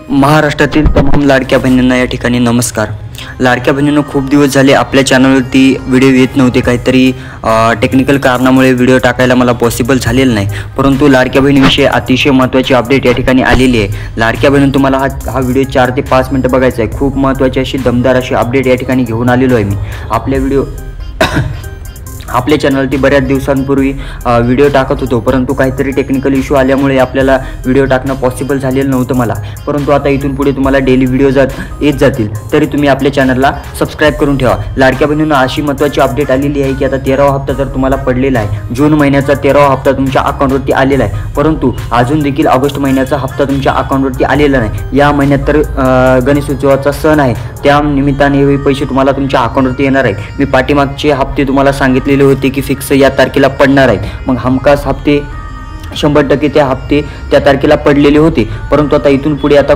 महाराष्ट्रातील तमाम लाडक्या बहिणींना या ठिकाणी नमस्कार। लाडक्या बहिणींनो, खूप दिवस झाले आपल्या चॅनलवरती व्हिडिओ येत नव्हते। काहीतरी टेक्निकल कारणामुळे व्हिडिओ टाकायला मला पॉसिबल झालेलं नाही, परंतु लाडक्या बहिणीविषयी अतिशय महत्त्वाची अपडेट या ठिकाणी आलेली आहे। लाडक्या बहिणींनो, तुम्हाला हा व्हिडिओ 4 ते 5 मिनिटं बघायचा आहे। खूप महत्त्वाची अशी दमदार अशी अपडेट या ठिकाणी घेऊन आलेलो आहे मी। आपल्या चॅनलवरती बऱ्याच दिवसांपूर्वी व्हिडिओ टाकत होतो, परंतु काहीतरी टेक्निकल इश्यू आल्यामुळे आपल्याला व्हिडिओ टाकणं पॉसिबल झालेलं नव्हतं मला। परंतु आता इथून पुढे तुम्हाला डेली व्हिडिओ येत जातील, तरी तुम्ही आपल्या चॅनलला सबस्क्राईब करून ठेवा। लाडक्या बहिणींना अशी महत्त्वाची अपडेट आलेली आहे की आता 13वा हप्ता तर तुम्हाला पडलेला आहे। जून महिन्याचा 13वा हप्ता तुमच्या अकाउंटवरती आलेला आहे, परंतु अजून देखील ऑगस्ट महिन्याचा हप्ता तुमच्या अकाउंटवरती आलेला नाही। या महिन्यात तर गणेशोत्सवाचा सण आहे, त्या निमित्ताने हे पैसे तुम्हाला तुमच्या अकाउंटवरती येणार आहेत। मी पाठीमागचे हप्ते तुम्हाला सांगितलेले होते की फिक्स या तारखेला पडणार आहेत, मग हमखास हप्ते 100% ते हप्ते त्या तारखेला पडलेले होते। परंतु आता इथून पुढे आता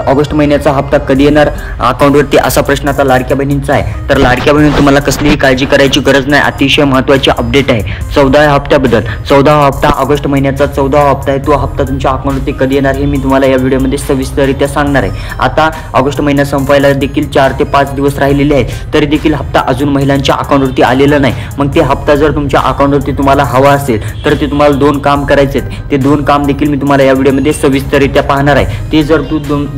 ऑगस्ट महिन्याचा हप्ता कधी येणार अकाउंटवरती असा प्रश्न आता लाडक्या बहिणींचा आहे। तर लाडक्या बहिणी, तुम्हाला कसलीही काळजी करायची गरज नाही। अतिशय महत्त्वाची अपडेट आहे 14व्या हप्त्याबद्दल। 14वा हप्ता ऑगस्ट महिन्याचा 14वा हप्ता आहे, तो हप्ता तुमच्या अकाउंटवरती कधी येणार हे मी तुम्हाला या व्हिडिओमध्ये सविस्तररित्या सांगणार आहे। आता ऑगस्ट महिना संपायला देखील 4 ते 5 दिवस राहिलेले आहेत, तरी देखील हप्ता अजून महिलांच्या अकाउंटवरती आलेला नाही। मग ते हप्ता जर तुमच्या अकाउंटवरती तुम्हाला हवा असेल तर ते तुम्हाला 2 काम करायचे। ते 2 काम देखील मी तुम्हाला या व्हिडिओमध्ये सविस्तररित्या पाहणार आहे। ते जर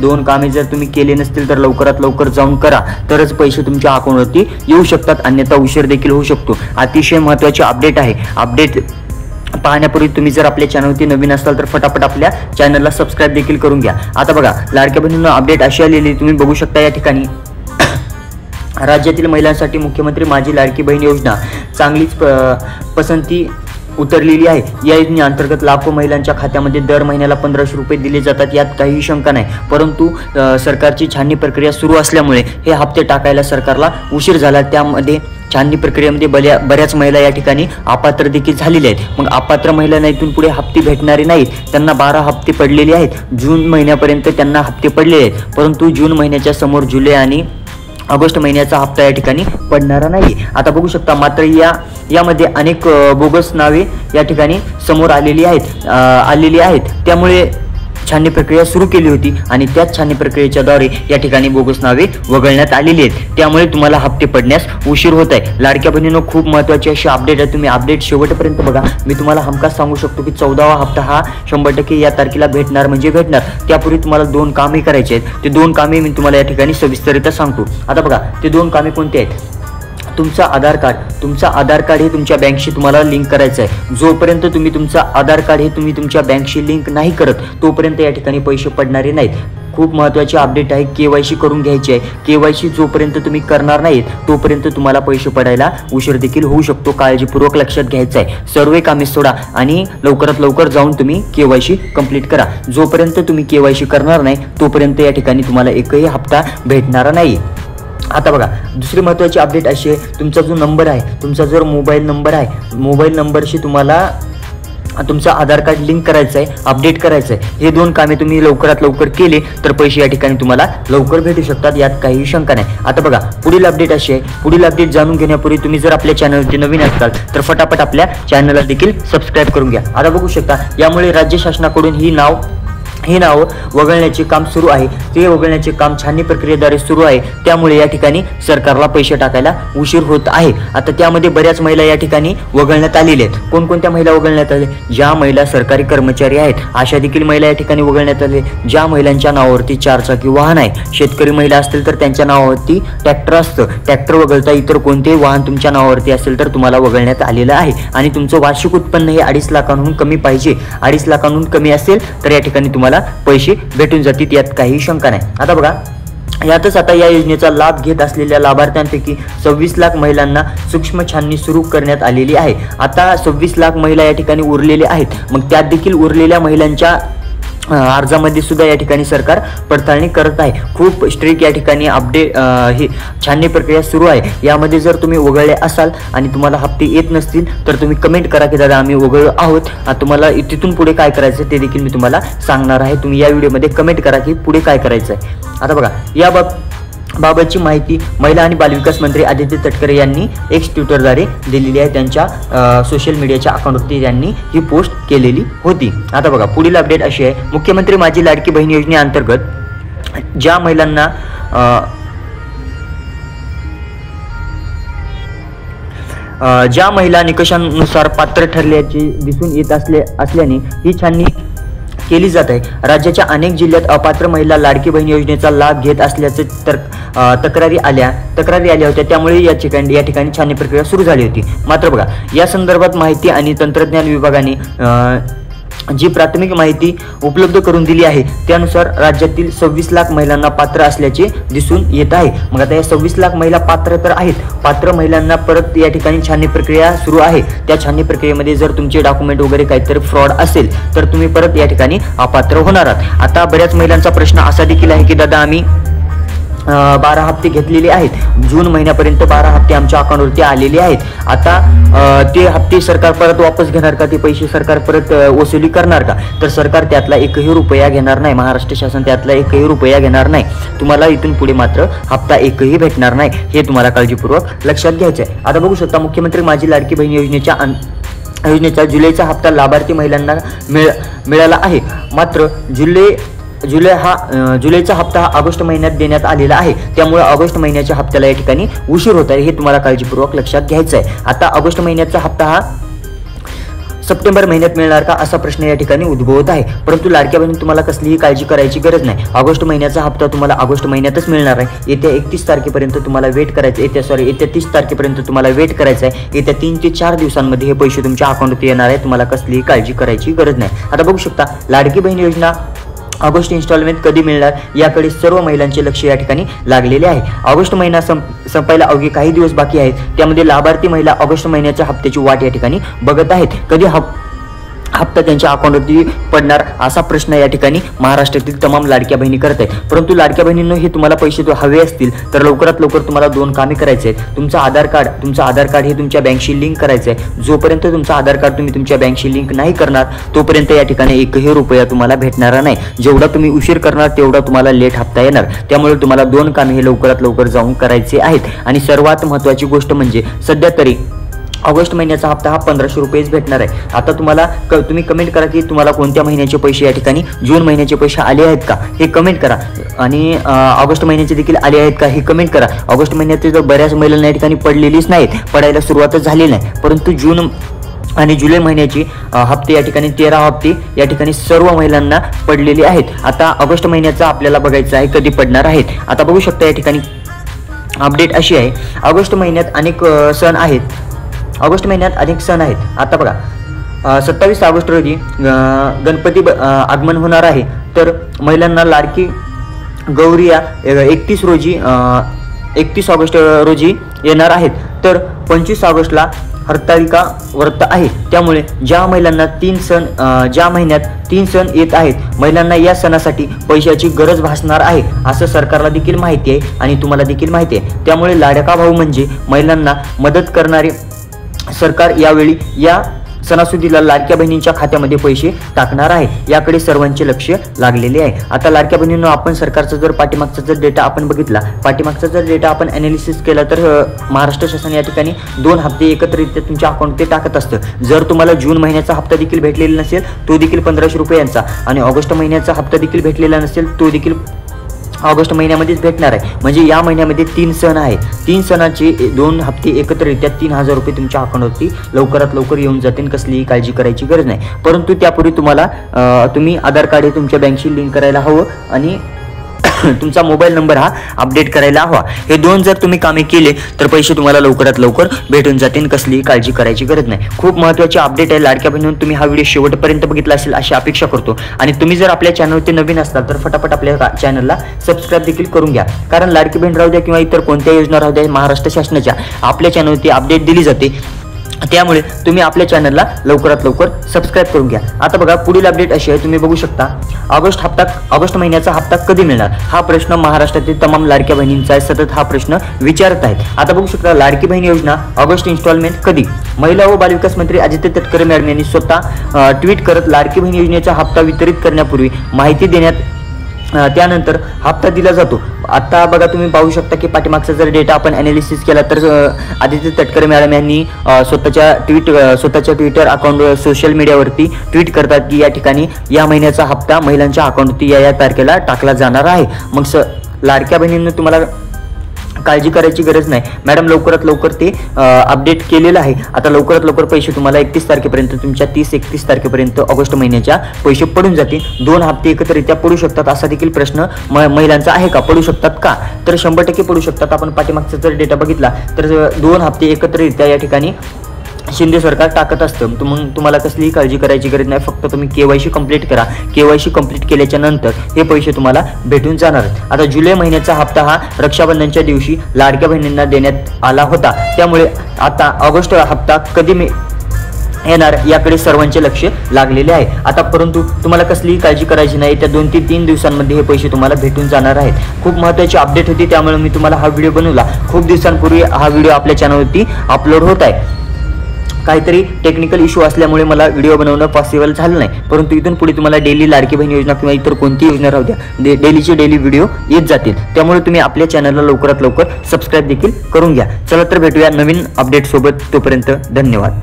दोन कामे जर तुम्ही केले नसतील तर लवकरात लवकर जाऊन करा, तरच पैसे तुमच्या अकाउंटवरती येऊ शकतात, अन्यथा उशीर देखील होऊ शकतो। अतिशय महत्त्वाची अपडेट आहे। अपडेट पाहण्यापूर्वी तुम्ही जर आपल्या चॅनलवरती नवीन असाल तर फटाफट आपल्या चॅनलला सबस्क्राईब देखील करून घ्या। आता बघा लाडक्या बहिणींनो, अपडेट अशी आलेली तुम्ही बघू शकता या ठिकाणी। राज्यातील महिलांसाठी मुख्यमंत्री माझी लाडकी बहीण योजना चांगलीच पसंती उतरलेली आहे। या योजनेअंतर्गत लाखो महिलांच्या खात्यामध्ये दर महिन्याला 1500 रुपये दिले जातात, यात काहीही शंका नाही। परंतु सरकारची छाननी प्रक्रिया सुरू असल्यामुळे हे हप्ते टाकायला सरकारला उशीर झाला। त्यामध्ये छाननी प्रक्रियेमध्ये बऱ्याच महिला या ठिकाणी अपात्र देखील झालेल्या आहेत। मग अपात्र महिलांना इथून पुढे हप्ते भेटणारे नाहीत। त्यांना 12 हप्ते पडलेले आहेत। जून महिन्यापर्यंत त्यांना हप्ते पडलेले आहेत, परंतु जून महिन्याच्या समोर जुलै आणि ऑगस्ट महिन्याचा हप्ता या ठिकाणी पडणारा नाही। आता बघू शकता, मात्र यामध्ये अनेक बोगस नावे या ठिकाणी समोर आलेली आहेत। त्यामुळे छाननी प्रक्रिया सुरू केली होती आणि त्याच छाननी प्रक्रियेच्या द्वारे या ठिकाणी बोगस नावे वगळण्यात आलेली आहेत। त्यामुळे तुम्हाला हप्ते पडण्यास उशीर होत आहे। लाडक्या बहिणींनो, खूप महत्त्वाची अशी अपडेट आहे, तुम्ही अपडेट शेवटपर्यंत बघा। मी तुम्हाला हमखास सांगू शकतो की 14वा हप्ता हा 100% या तारखेला भेटणार म्हणजे भेटणार। त्यापूर्वी तुम्हाला 2 कामे करायचे आहेत। ते 2 कामे मी तुम्हाला या ठिकाणी सविस्तररित्या सांगतो। आता बघा, ते 2 कामे कोणते आहेत? तुमचा आधार कार्ड हे तुमच्या बँकशी तुम्हाला लिंक करायचं आहे। जोपर्यंत तुम्ही तुमचा आधार कार्ड हे तुम्ही तुमच्या बँकशी लिंक नाही करत, तोपर्यंत या ठिकाणी पैसे पडणारे नाहीत। खूप महत्त्वाची अपडेट आहे, KYC करून घ्यायची आहे। KYC जोपर्यंत तुम्ही करणार नाहीत तोपर्यंत तुम्हाला पैसे पडायला उशीर देखील होऊ शकतो। काळजीपूर्वक लक्षात घ्यायचं आहे। सर्व कामे सोडा आणि लवकरात लवकर जाऊन तुम्ही KYC कंप्लीट करा। जोपर्यंत तुम्ही KYC करणार नाही तोपर्यंत या ठिकाणी तुम्हाला एकही हप्ता भेटणारा नाही। आता बघा, दुसरी महत्त्वाची अपडेट अशी आहे, तुमचा जो नंबर आहे, तुमचा जो मोबाईल नंबर आहे, मोबाईल नंबरशी तुम्हाला तुमचा आधार कार्ड लिंक करायचं आहे, अपडेट करायचं आहे। हे 2 कामे तुम्ही लवकरात लवकर केले तर पैसे या ठिकाणी तुम्हाला लवकर भेटू शकतात, यात काही शंका नाही। आता बघा, पुढील अपडेट अशी आहे। पुढील अपडेट जाणून घेण्यापूर्वी तुम्ही जर आपल्या चॅनलवरती नवीन असाल तर फटाफट आपल्या चॅनलला देखील सबस्क्राईब करून घ्या। आता बघू शकता, यामुळे राज्य शासनाकडून हे नाव वगळण्याचे काम सुरू आहे। ते वगळण्याचे काम छाननी प्रक्रियेद्वारे सुरू आहे। त्यामुळे या ठिकाणी सरकारला पैसे टाकायला उशीर होत आहे। आता त्यामध्ये बऱ्याच महिला या ठिकाणी वगळण्यात आलेल्या आहेत। कोणकोणत्या महिला वगळण्यात आल्या? ज्या महिला सरकारी कर्मचारी आहेत अशा देखील महिला या ठिकाणी वगळण्यात आले। ज्या महिलांच्या नावावरती 4 चाकी वाहन आहे, शेतकरी महिला असतील तर त्यांच्या नावावरती ट्रॅक्टर असतं, ट्रॅक्टर वगळता इतर कोणतेही वाहन तुमच्या नावावरती असेल तर तुम्हाला वगळण्यात आलेलं आहे। आणि तुमचं वार्षिक उत्पन्न हे 2.5 लाखांहून कमी पाहिजे। 2.5 लाखांहून कमी असेल तर या ठिकाणी तुम्हाला पैसे भेटून जातील, यात काही शंका नाही। आता बघा, यातच आता या योजनेचा लाभ घेत असलेल्या लाभार्थ्यांपैकी 26 लाख महिलांना सूक्ष्म छाननी सुरू करण्यात आलेली आहे। आता 26 लाख महिला या ठिकाणी उरलेल्या आहेत। मग त्यात देखील उरलेल्या महिलांच्या अर्जामध्ये सुद्धा या ठिकाणी सरकार पडताळणी करत आहे। खूप स्ट्रिक्ट या ठिकाणी अपडेट ही छाननी प्रक्रिया सुरू आहे। यामध्ये जर तुम्ही वगळले असाल आणि तुम्हाला हप्ते येत नसतील तर तुम्ही कमेंट करा की दादा आम्ही वगळलो आहोत। तुम्हाला तिथून पुढे काय करायचं ते देखील मी तुम्हाला सांगणार आहे। तुम्ही या व्हिडिओमध्ये कमेंट करा की पुढे काय करायचं आहे। आता बघा, बाबतची माहिती महिला आणि बालविकास मंत्री आदित्य तटकरे यांनी एक्स ट्विटरद्वारे दिलेली आहे। त्यांच्या सोशल मीडियाच्या अकाउंटवरती त्यांनी ही पोस्ट केलेली होती। आता बघा, पुढील अपडेट अशी आहे, मुख्यमंत्री माझी लाडकी बहीण योजनेअंतर्गत ज्या महिलांना ज्या महिला निकषांनुसार पात्र ठरल्याचे दिसून येत असल्याने ही छाननी केली जात आहे। राज्याच्या अनेक जिल्ह्यात अपात्र महिला लाडकी बहीण योजनेचा लाभ घेत असल्याचे तक्रारी आल्या होत्या, त्यामुळे या ठिकाणी छाननी प्रक्रिया सुरू झाली होती। मात्र बघा, या संदर्भात माहिती आणि तंत्रज्ञान विभागाने जी प्राथमिक माहिती उपलब्ध करून दिली आहे त्यानुसार राज्यातील 26 लाख महिलांना पात्र असल्याचे दिसून येत आहे। मग आता या 26 लाख महिला पात्र तर आहेत, पात्र महिलांना परत या ठिकाणी छाननी प्रक्रिया सुरू आहे। त्या छाननी प्रक्रियेमध्ये जर तुमचे डॉक्युमेंट वगैरे काहीतरी फ्रॉड असेल तर तुम्ही परत या ठिकाणी अपात्र होणार आहात। आता बऱ्याच महिलांचा प्रश्न असा देखील आहे की दादा आम्ही 12 हप्ते घेतलेले आहेत, जून महिन्यापर्यंत 12 हप्ते आमच्या अकाउंटवरती आलेले आहेत, आता ते हप्ते सरकार परत वापस घेणार का, ते पैसे सरकार परत वसुली करणार का? तर सरकार त्यातला 1ही रुपया घेणार नाही, महाराष्ट्र शासन त्यातला 1ही रुपया घेणार नाही। तुम्हाला इथून पुढे मात्र हप्ता 1ही भेटणार नाही, हे तुम्हाला काळजीपूर्वक लक्षात घ्यायचं आहे। आता बघू शकता, मुख्यमंत्री माझी लाडकी बहीण योजनेचा जुलैचा हप्ता लाभार्थी महिलांना मिळाला आहे। मात्र जुलैचा हप्ता हा ऑगस्ट महिन्यात देण्यात आलेला आहे, त्यामुळे ऑगस्ट महिन्याच्या हप्त्याला या ठिकाणी उशीर होत आहे, हे तुम्हाला काळजीपूर्वक लक्षात घ्यायचं आहे। आता ऑगस्ट महिन्याचा हप्ता हा सप्टेंबर महिन्यात मिळणार का असा प्रश्न या ठिकाणी उद्भवत आहे, परंतु लाडक्या बहिणी तुम्हाला कसलीही काळजी करायची गरज नाही। ऑगस्ट महिन्याचा हप्ता तुम्हाला ऑगस्ट महिन्यातच मिळणार आहे। येत्या 31 तारखेपर्यंत तुम्हाला वेट करायचं, येत्या 30 तारखेपर्यंत तुम्हाला वेट करायचं आहे। येत्या 3 ते 4 दिवसांमध्ये हे पैसे तुमच्या अकाउंटवर येणार आहे, तुम्हाला कसलीही काळजी करायची गरज नाही। आता बघू शकता, लाडकी बहीण योजना ऑगस्ट इन्स्टॉलमेंट कधी मिळणार याकडे सर्व महिलांचे लक्ष या ठिकाणी लागलेले आहे। ऑगस्ट महिना संपायला अवघे काही दिवस बाकी आहेत, त्यामध्ये लाभार्थी महिला ऑगस्ट महिन्याच्या हप्त्याची वाट या ठिकाणी बघत आहेत। कधी हप्ता त्यांच्या अकाउंटवरती पडणार असा प्रश्न या ठिकाणी महाराष्ट्रातील तमाम लाडक्या बहिणी करत आहेत। परंतु लाडक्या बहिणींनो, हे तुम्हाला पैसे हवे असतील तर लवकरात लवकर तुम्हाला 2 कामे करायचे आहेत। तुमचं आधार कार्ड हे तुमच्या बँकशी लिंक करायचं आहे। जोपर्यंत तुमचं आधार कार्ड तुम्ही तुमच्या बँकशी लिंक नाही करणार तोपर्यंत या ठिकाणी 1ही रुपया तुम्हाला भेटणार नाही। जेवढा तुम्ही उशीर करणार तेवढा तुम्हाला लेट हप्ता येणार, त्यामुळे तुम्हाला 2 कामे हे लवकरात लवकर जाऊन करायचे आहेत। आणि सर्वात महत्त्वाची गोष्ट म्हणजे सध्या तरी ऑगस्ट महिन्याचा हप्ता हा 1500 रुपयेच भेटणार आहे। आता तुम्ही कमेंट करा की तुम्हाला कोणत्या महिन्याचे पैसे या ठिकाणी, जून महिन्याचे पैसे आले आहेत का हे कमेंट करा, आणि ऑगस्ट महिन्याचे देखील आले आहेत का हे कमेंट करा। ऑगस्ट महिन्याचे जर बऱ्याच महिलांना या ठिकाणी पडलेलीच नाहीत, पडायला सुरुवातच झाली नाही, परंतु जून आणि जुलै महिन्याची हप्ते या ठिकाणी 13 हप्ते या ठिकाणी सर्व महिलांना पडलेले आहेत। आता ऑगस्ट महिन्याचा आपल्याला बघायचं आहे कधी पडणार आहेत। आता बघू शकता, या ठिकाणी अपडेट अशी आहे, ऑगस्ट महिन्यात अनेक सण आहेत। आता बघा, 27 ऑगस्ट रोजी गणपती आगमन होणार आहे, तर महिलांना लाडकी गौरिया 31 ऑगस्ट रोजी येणार आहेत, तर 25 ऑगस्टला हरतालिका व्रत आहे। त्यामुळे ज्या महिलांना 3 सण येत आहेत, महिलांना या सणासाठी पैशाची गरज भासणार आहे असं सरकारला देखील माहिती आहे आणि तुम्हाला देखील माहिती आहे। त्यामुळे लाडका भाऊ म्हणजे महिलांना मदत करणारे सरकार यावेळी या सणासुदीला लाडक्या बहिणींच्या खात्यामध्ये पैसे टाकणार आहे, याकडे सर्वांचे लक्ष लागलेले आहे। आता लाडक्या बहिणींनो, आपण सरकारचा जर पाठीमागचा जर डेटा आपण बघितला, पाठीमागचा जर डेटा आपण ॲनालिसिस केला तर महाराष्ट्र शासन या ठिकाणी 2 हप्ते एकत्रितरित्या तुमच्या अकाउंटमध्ये टाकत असतं। जर तुम्हाला जून महिन्याचा हप्ता देखील भेटलेला नसेल तो देखील 1500 रुपयांचा, आणि ऑगस्ट महिन्याचा हप्ता देखील भेटलेला नसेल तो देखील ऑगस्ट महिन्यामध्येच भेटणार आहे। म्हणजे या महिन्यामध्ये 3 सण आहे, 3 सणाचे 2 हप्ते एकत्रितरित्या 3000 रुपये तुमच्या अकाउंटवरती लवकरात लवकर येऊन जातील, कसलीही काळजी करायची गरज नाही। परंतु त्यापूर्वी तुम्ही आधार कार्ड हे तुमच्या बँकशी लिंक करायला हवं आणि तुमचा मोबाईल नंबर हा अपडेट करायला हवा। हे 2 जर तुम्ही कामे केले तर पैसे तुम्हाला लवकरात लवकर भेटून जातील, कसलीही काळजी करायची गरज नाही। खूप महत्त्वाची अपडेट आहे लाडक्या बहिणींनो, तुम्ही हा व्हिडिओ शेवटपर्यंत बघितला असेल अशी अपेक्षा करतो। आणि तुम्ही जर आपल्या चॅनलवरती नवीन असाल तर फटाफट आपल्या चॅनलला सबस्क्राईब देखील करून घ्या, कारण लाडकी बहीण राहू द्या किंवा इतर कोणत्या योजना राहू द्या, महाराष्ट्र शासनाच्या आपल्या चॅनलवरती अपडेट दिली जाते, त्यामुळे तुम्ही आपल्या चॅनलला लवकरात लवकर सबस्क्राईब करून घ्या। आता बघा, पुढील अपडेट अशी आहे, तुम्ही बघू शकता, ऑगस्ट महिन्याचा हप्ता कधी मिळणार हा प्रश्न महाराष्ट्रातील तमाम लाडक्या बहिणींचा सतत हा प्रश्न विचारत आहेत। आता बघू शकता, लाडकी बहीण योजना ऑगस्ट इन्स्टॉलमेंट कधी? महिला व बालविकास मंत्री आदित्य तटकरे मॅडम यांनी स्वतः ट्विट करत लाडकी बहीण योजनेचा हप्ता वितरित करण्यापूर्वी माहिती देण्यात त्यानंतर हप्ता दिला जातो। आता बघा तुम्ही पाहू शकता की पाठीमागचा जर डेटा आपण ॲनालिसिस केला तर आदित्य तटकरे मॅडम यांनी स्वतःच्या ट्विटर अकाउंट सोशल मीडियावरती ट्विट करतात की या ठिकाणी या महिन्याचा हप्ता महिलांच्या अकाउंटवरती या तारखेला टाकला जाणार आहे। मग लाडक्या बहिणींना तुम्हाला काळजी करायची गरज नाही, मॅडम लवकरात लवकर ते अपडेट केलेलं आहे। आता लवकरात लवकर पैसे तुम्हाला 31 तारखेपर्यंत तुमच्या 30-31 तारखेपर्यंत ऑगस्ट महिन्याच्या पैसे पडून जातील। 2 हप्ते एकत्रित्या पडू शकतात असा देखील प्रश्न महिलांचा आहे का, पडू शकतात का, तर 100% पडू शकतात। आपण पाठीमागचा जर डेटा बघितला तर 2 हप्ते एकत्रित्या या ठिकाणी शिंदे सरकार टाकत असतं। मग तुम्हाला कसलीही काळजी करायची गरज नाही, फक्त तुम्ही KYC कंप्लीट करा। KYC कंप्लीट केल्याच्या नंतर हे पैसे तुम्हाला भेटून जाणार। आता जुलै महिन्याचा हप्ता हा रक्षाबंधनच्या दिवशी लाडक्या बहिणींना देण्यात आला होता, त्यामुळे आता ऑगस्ट हप्ता कधी येणार याकडे सर्वांचे लक्ष लागलेले आहे। आता परंतु तुम्हाला कसलीही काळजी करायची नाही, त्या 2 ते 3 दिवसांमध्ये हे पैसे तुम्हाला भेटून जाणार आहेत। खूप महत्त्वाची अपडेट होती, त्यामुळे मी तुम्हाला हा व्हिडिओ बनवला। खूप दिवसांपूर्वी हा व्हिडिओ आपल्या चॅनलवरती अपलोड होत आहे। काहीतरी टेक्निकल इश्यू असल्यामुळे मला व्हिडिओ बनवणं पॉसिबल झालं नाही, परंतु इथून पुढे तुम्हाला डेली लाडकी बहीण योजना किंवा इतर कोणती योजना राहू द्या, डेलीचे डेली व्हिडिओ येत जातील। त्यामुळे तुम्ही आपल्या चॅनलला लवकरात लवकर सबस्क्राईब देखील करून घ्या। चला तर भेटूया नवीन अपडेट सोबत, तोपर्यंत धन्यवाद।